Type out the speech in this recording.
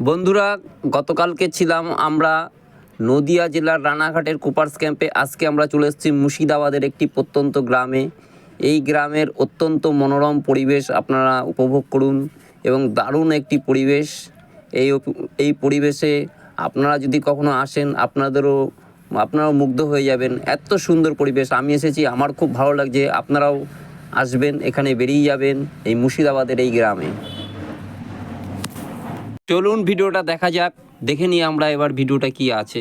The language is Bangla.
বন্ধুরা, গতকালকে ছিলাম আমরা নদিয়া জেলার রানাঘাটের কুপার্স ক্যাম্পে। আজকে আমরা চলে এসেছি মুর্শিদাবাদের একটি প্রত্যন্ত গ্রামে। এই গ্রামের অত্যন্ত মনোরম পরিবেশ আপনারা উপভোগ করুন এবং দারুণ একটি পরিবেশ। এই পরিবেশে আপনারা যদি কখনো আসেন আপনারাও মুগ্ধ হয়ে যাবেন। এত সুন্দর পরিবেশ। আমি এসেছি, আমার খুব ভালো লাগছে। আপনারাও আসবেন, এখানে বেরিয়ে যাবেন এই মুর্শিদাবাদের এই গ্রামে। চলুন ভিডিওটা দেখা যাক, দেখে নিই আমরা এবার ভিডিওটা কি আছে।